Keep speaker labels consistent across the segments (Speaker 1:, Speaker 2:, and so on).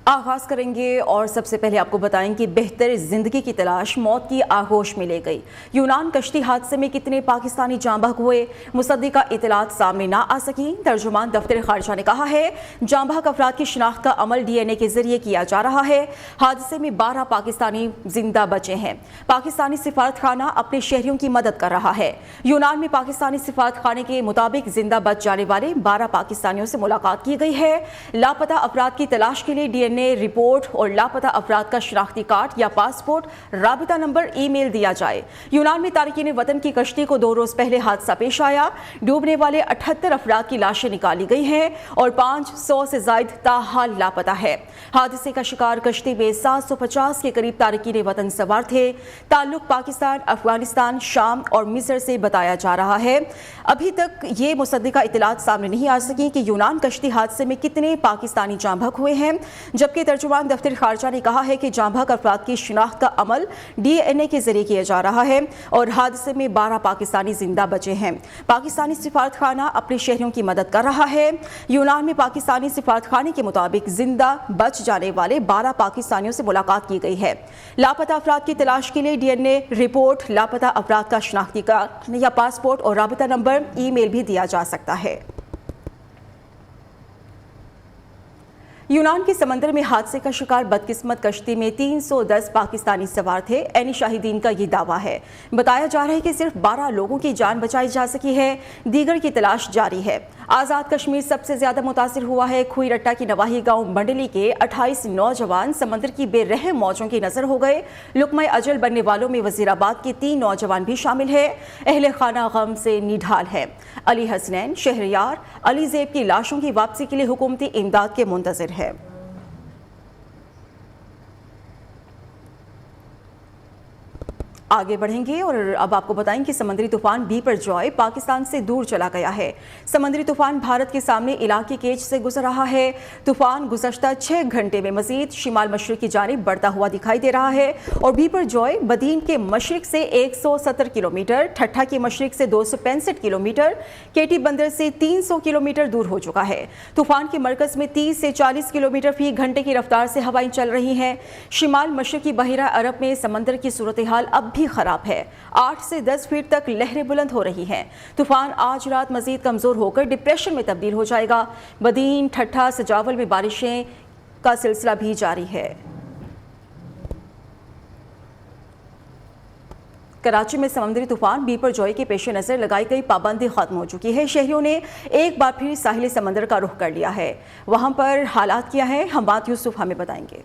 Speaker 1: آغاز کریں گے اور سب سے پہلے آپ کو بتائیں کہ بہتر زندگی کی تلاش موت کی آغوش میں لے گئی۔ یونان کشتی حادثے میں کتنے پاکستانی جاں بحق ہوئے، مصدقہ اطلاعات سامنے نہ آ سکیں۔ ترجمان دفتر خارجہ نے کہا ہے جاں بحق افراد کی شناخت کا عمل ڈی این اے کے ذریعے کیا جا رہا ہے۔ حادثے میں 12 پاکستانی زندہ بچے ہیں۔ پاکستانی سفارت خانہ اپنے شہریوں کی مدد کر رہا ہے۔ یونان میں پاکستانی سفارت خانے کے مطابق زندہ بچ جانے والے 12 پاکستانیوں سے ملاقات کی گئی ہے۔ لاپتہ افراد کی تلاش کے لیے ڈی این اے رپورٹ اور لاپتہ افراد کا شناختی کارڈ یا پاسپورٹ رابطہ نمبر ای میل دیا جائے۔ یونان میں تارکین وطن کی کشتی کو 2 روز پہلے حادثہ پیش آیا۔ ڈوبنے والے 78 افراد کی لاشیں نکالی گئی ہیں اور 500 سے زائد تاحال لاپتہ ہے۔ حادثے کا شکار کشتی میں 750 کے قریب تارکین وطن سوار تھے۔ تعلق پاکستان، افغانستان، شام اور مصر سے بتایا جا رہا ہے۔ ابھی تک یہ مصدقہ اطلاعات سامنے نہیں آ سکی کہ یونان کشتی حادثے میں کتنے پاکستانی جاں بحق ہوئے ہیں، جبکہ ترجمان دفتر خارجہ نے کہا ہے کہ جاں بحق افراد کی شناخت کا عمل ڈی این اے کے ذریعے کیا جا رہا ہے اور حادثے میں 12 پاکستانی زندہ بچے ہیں۔ پاکستانی سفارت خانہ اپنے شہریوں کی مدد کر رہا ہے۔ یونان میں پاکستانی سفارت خانے کے مطابق زندہ بچ جانے والے 12 پاکستانیوں سے ملاقات کی گئی ہے۔ لاپتہ افراد کی تلاش کے لیے ڈی این اے رپورٹ، لاپتہ افراد کا شناختی کارڈ یا پاسپورٹ اور رابطہ نمبر ای میل بھی دیا جا سکتا ہے۔ یونان کے سمندر میں حادثے کا شکار بدقسمت کشتی میں 310 پاکستانی سوار تھے۔ عینی شاہدین کا یہ دعویٰ ہے۔ بتایا جا رہا ہے کہ صرف 12 لوگوں کی جان بچائی جا سکی ہے، دیگر کی تلاش جاری ہے۔ آزاد کشمیر سب سے زیادہ متاثر ہوا ہے۔ کھوئی رٹا کی نواحی گاؤں منڈلی کے 28 نوجوان سمندر کی بے رحم موجوں کی نظر ہو گئے۔ لقمہ اجل بننے والوں میں وزیر آباد کے 3 نوجوان بھی شامل ہیں۔ اہل خانہ غم سے نڈھال ہے۔ علی حسنین، شہریار علی زیب کی لاشوں کی واپسی کے لیے حکومتی امداد کے منتظر ہے۔ آگے بڑھیں گے اور اب آپ کو بتائیں کہ سمندری طوفان بیپر جوائے پاکستان سے دور چلا گیا ہے۔ سمندری طوفان بھارت کے سامنے علاقے کیچ سے گزر رہا ہے۔ طوفان گزشتہ 6 گھنٹے میں مزید شمال مشرق کی جانب بڑھتا ہوا دکھائی دے رہا ہے اور بیپر جوائے بدین کے مشرق سے 170 کلومیٹر، ٹھٹھا کے مشرق سے 265 کلومیٹر، کیٹی بندر سے 300 کلومیٹر دور ہو چکا ہے۔ طوفان کے مرکز میں 30 سے 40 کلومیٹر فی گھنٹے کی رفتار سے ہوائیں چل رہی ہیں۔ شمال مشرقی بحیرہ عرب میں سمندر کی صورتحال اب بھی خراب ہے۔ 8 سے 10 فٹ تک لہریں بلند ہو رہی ہیں۔ طوفان آج رات مزید کمزور ہو کر ڈپریشن میں تبدیل ہو جائے گا۔ بدین، ٹھٹھا، سجاول میں بارشیں کا سلسلہ بھی جاری ہے۔ کراچی میں سمندری طوفان بیپر جوائے کے پیش نظر لگائی گئی پابندی ختم ہو چکی ہے۔ شہریوں نے ایک بار پھر ساحل سمندر کا رخ کر لیا ہے۔ وہاں پر حالات کیا ہیں، حماد یوسف ہمیں بتائیں گے۔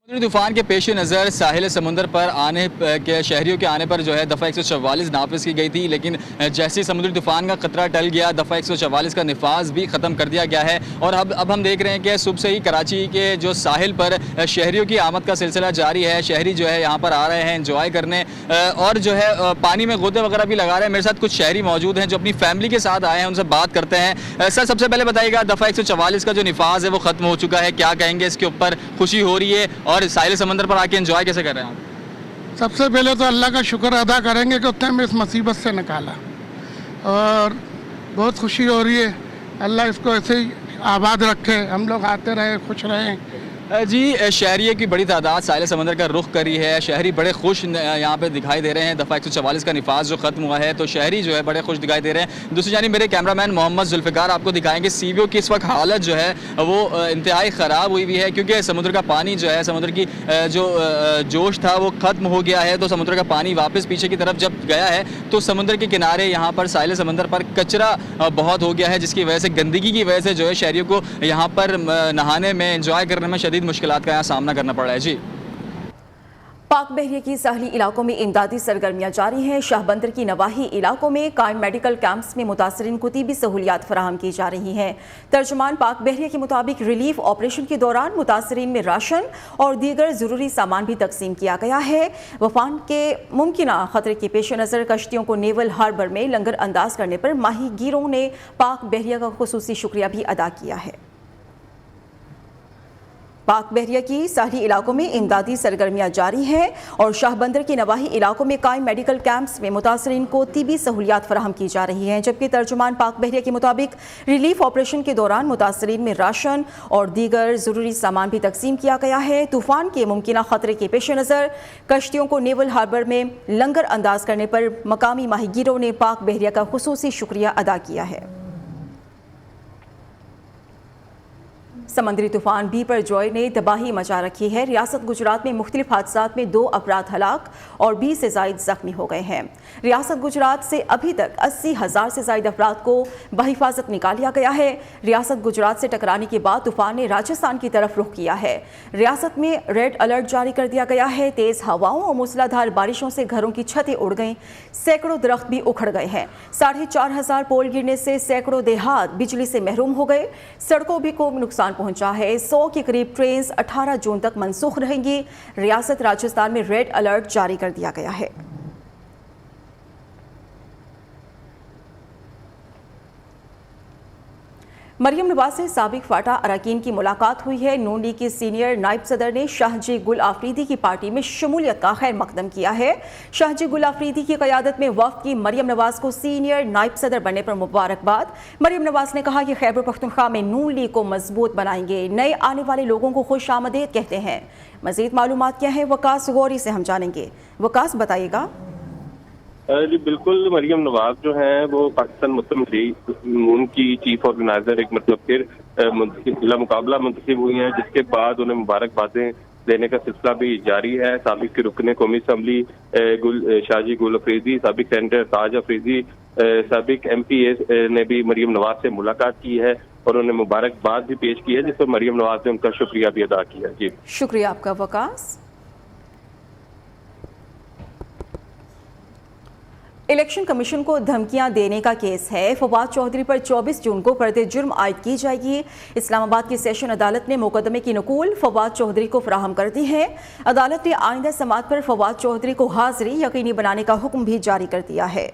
Speaker 2: سمندری طوفان کے پیش نظر ساحل سمندر پر آنے کے شہریوں کے آنے پر جو ہے دفعہ 144 نافذ کی گئی تھی، لیکن جیسے ہی طوفان کا خطرہ ٹل گیا دفعہ 144 کا نفاذ بھی ختم کر دیا گیا ہے۔ اور اب ہم دیکھ رہے ہیں کہ صبح سے ہی کراچی کے جو ساحل پر شہریوں کی آمد کا سلسلہ جاری ہے۔ شہری جو ہے یہاں پر آ رہے ہیں انجوائے کرنے اور جو ہے پانی میں غوطے وغیرہ بھی لگا رہے ہیں۔ میرے ساتھ کچھ شہری موجود ہیں جو اپنی فیملی کے ساتھ آئے ہیں، ان سے بات کرتے ہیں۔ سر، سب سے پہلے بتائیے گا دفعہ 144 کا جو نفاذ ہے وہ ختم ہو چکا ہے، کیا کہیں گے اس کے اوپر؟ خوشی ہو رہی ہے اور ساحل سمندر پر آ کے انجوائے کیسے کر رہے ہیں آپ؟
Speaker 3: سب سے پہلے تو اللہ کا شکر ادا کریں گے کہ اتنے میں اس مصیبت سے نکالا اور بہت خوشی ہو رہی ہے۔ اللہ اس کو ایسے ہی آباد رکھے، ہم لوگ آتے رہے، خوش رہیں۔
Speaker 2: جی، شہریوں کی بڑی تعداد ساحل سمندر کا رخ کری ہے۔ شہری بڑے خوش یہاں پہ دکھائی دے رہے ہیں۔ دفعہ 144 کا نفاذ جو ختم ہوا ہے تو شہری جو ہے بڑے خوش دکھائی دے رہے ہیں۔ دوسری جانب میرے کیمرہ مین محمد ذوالفقار آپ کو دکھائیں گے سی وی او کی اس وقت حالت جو ہے وہ انتہائی خراب ہوئی ہوئی ہے، کیونکہ سمندر کا پانی جو ہے، سمندر کی جو جوش تھا وہ ختم ہو گیا ہے۔ تو سمندر کا پانی واپس پیچھے کی طرف جب گیا ہے تو سمندر کے کنارے یہاں پر ساحل سمندر پر کچرا بہت ہو گیا ہے، جس کی وجہ سے گندگی کی وجہ سے جو ہے شہریوں کو یہاں پر نہانے میں، انجوائے کرنے میں شدید مشکلات کا یہاں سامنا کرنا پڑ رہا ہے۔ جی،
Speaker 1: پاک بحریہ کی ساحلی علاقوں میں امدادی سرگرمیاں جاری ہیں۔ شاہ بندر کی نواحی علاقوں میں قائم میڈیکل کیمپس میں متاثرین کو طبی سہولیات فراہم کی جا رہی ہیں۔ ترجمان پاک بحریہ کے مطابق ریلیف آپریشن کے دوران متاثرین میں راشن اور دیگر ضروری سامان بھی تقسیم کیا گیا ہے۔ وفان کے ممکنہ خطرے کے پیش نظر کشتیوں کو نیول ہاربر میں لنگر انداز کرنے پر ماہی گیروں نے پاک بحریہ کا خصوصی شکریہ بھی ادا کیا ہے۔ پاک بحریہ کی ساحلی علاقوں میں امدادی سرگرمیاں جاری ہیں اور شاہ بندر کے نواحی علاقوں میں قائم میڈیکل کیمپس میں متاثرین کو طبی سہولیات فراہم کی جا رہی ہیں، جبکہ ترجمان پاک بحریہ کے مطابق ریلیف آپریشن کے دوران متاثرین میں راشن اور دیگر ضروری سامان بھی تقسیم کیا گیا ہے۔ طوفان کے ممکنہ خطرے کے پیش نظر کشتیوں کو نیول ہاربر میں لنگر انداز کرنے پر مقامی ماہی گیروں نے پاک بحریہ کا خصوصی شکریہ ادا کیا ہے۔ سمندری طوفان بیپر جوائے نے تباہی مچا رکھی ہے۔ ریاست گجرات میں مختلف حادثات میں 2 افراد ہلاک اور 20 سے زائد زخمی ہو گئے ہیں۔ ریاست گجرات سے ابھی تک 80,000 سے زائد افراد کو بحفاظت نکال لیا گیا ہے۔ ریاست گجرات سے ٹکرانے کے بعد طوفان نے راجستھان کی طرف رخ کیا ہے۔ ریاست میں ریڈ الرٹ جاری کر دیا گیا ہے۔ تیز ہواؤں اور موسلادھار بارشوں سے گھروں کی چھتیں اڑ گئیں، سینکڑوں درخت بھی اکھڑ گئے ہیں۔ 4,500 پول گرنے سے سینکڑوں دیہات بجلی سے محروم ہو گئے، سڑکوں بھی کو نقصان پہنچا ہے۔ 100 کے قریب ٹرینز 18 جون تک منسوخ رہیں گی۔ ریاست راجستھان میں ریڈ الرٹ جاری کر دیا گیا ہے۔ مریم نواز سے سابق فاٹا اراکین کی ملاقات ہوئی ہے۔ نون لیگ کے سینئر نائب صدر نے شاہ جی گل آفریدی کی پارٹی میں شمولیت کا خیر مقدم کیا ہے۔ شاہ جی گل آفریدی کی قیادت میں وفد کی مریم نواز کو سینئر نائب صدر بننے پر مبارکباد۔ مریم نواز نے کہا کہ خیبر پختونخوا میں نون لیگ کو مضبوط بنائیں گے، نئے آنے والے لوگوں کو خوش آمدید کہتے ہیں۔ مزید معلومات کیا ہیں وقاص غوری سے ہم جانیں گے۔ وقاص بتائیے گا۔
Speaker 4: جی بالکل، مریم نواز جو ہیں وہ پاکستان مسلم لیگ نون کی چیف آرگنائزر ایک مرتبہ پھر ضلع مقابلہ منتخب ہوئی ہیں، جس کے بعد انہیں مبارکبادیں دینے کا سلسلہ بھی جاری ہے۔ سابق رکن قومی اسمبلی شاہ جی گل آفریدی، سابق سینیٹر تاج آفریدی، سابق MP نے بھی مریم نواز سے ملاقات کی ہے اور انہیں مبارکباد بھی پیش کی ہے، جس پر مریم نواز نے ان کا شکریہ بھی ادا کیا۔ جی
Speaker 1: شکریہ آپ کا وقاص۔ الیکشن کمیشن کو دھمکیاں دینے کا کیس ہے۔ فواد چودھری پر 24 جون کو پرد جرم عائد کی جائے گی۔ اسلام آباد کی سیشن عدالت نے مقدمے کی نقول فواد چودھری کو فراہم کر دی ہے۔ عدالت نے آئندہ سماعت پر فواد چودھری کو حاضری یقینی بنانے کا حکم بھی جاری کر دیا ہے۔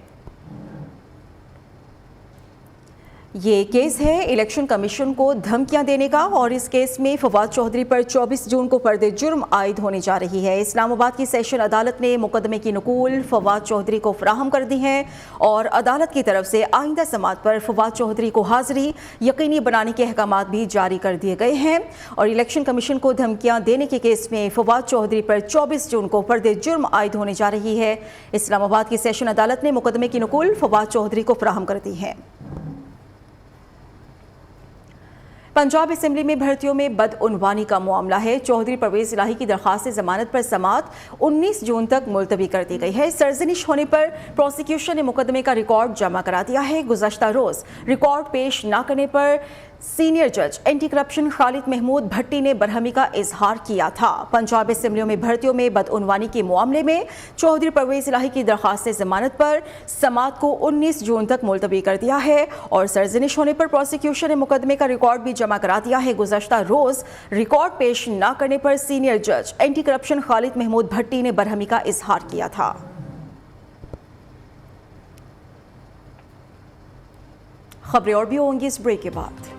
Speaker 1: یہ کیس ہے الیکشن کمیشن کو دھمکیاں دینے کا، اور اس کیس میں فواد چودھری پر 24 جون کو پرد جرم عائد ہونے جا رہی ہے۔ اسلام آباد کی سیشن عدالت نے مقدمے کی نقول فواد چودھری کو فراہم کر دی ہے اور عدالت کی طرف سے آئندہ سماعت پر فواد چودھری کو حاضری یقینی بنانے کے احکامات بھی جاری کر دیے گئے ہیں۔ اور الیکشن کمیشن کو دھمکیاں دینے کے کیس میں فواد چودھری پر 24 جون کو پرد جرم عائد ہونے جا رہی ہے۔ اسلام آباد کی سیشن عدالت نے مقدمے کی نقول فواد چودھری کو فراہم کر دی ہے۔ پنجاب اسمبلی میں بھرتیوں میں بدعنوانی کا معاملہ ہے۔ چودھری پرویز الہی کی درخواست ضمانت پر سماعت 19 جون تک ملتوی کر دی گئی ہے۔ سرزنش ہونے پر پروسیکیوشن نے مقدمے کا ریکارڈ جمع کرا دیا ہے۔ گزشتہ روز ریکارڈ پیش نہ کرنے پر سینئر جج اینٹی کرپشن خالد محمود بھٹی نے برہمی کا اظہار کیا تھا۔ پنجاب اسمبلیوں میں بھرتیوں میں بدعنوانی کے معاملے میں چودھری پرویز الہی کی درخواست ضمانت پر سماعت کو 19 جون تک ملتوی کر دیا ہے اور سرزنش ہونے پر پروسیکیوشن نے مقدمے کا ریکارڈ بھی جمع کرا دیا ہے۔ گزشتہ روز ریکارڈ پیش نہ کرنے پر سینئر جج اینٹی کرپشن خالد محمود بھٹی نے برہمی کا اظہار کیا تھا۔ خبریں اور بھی ہوں گی اس بریک کے بعد۔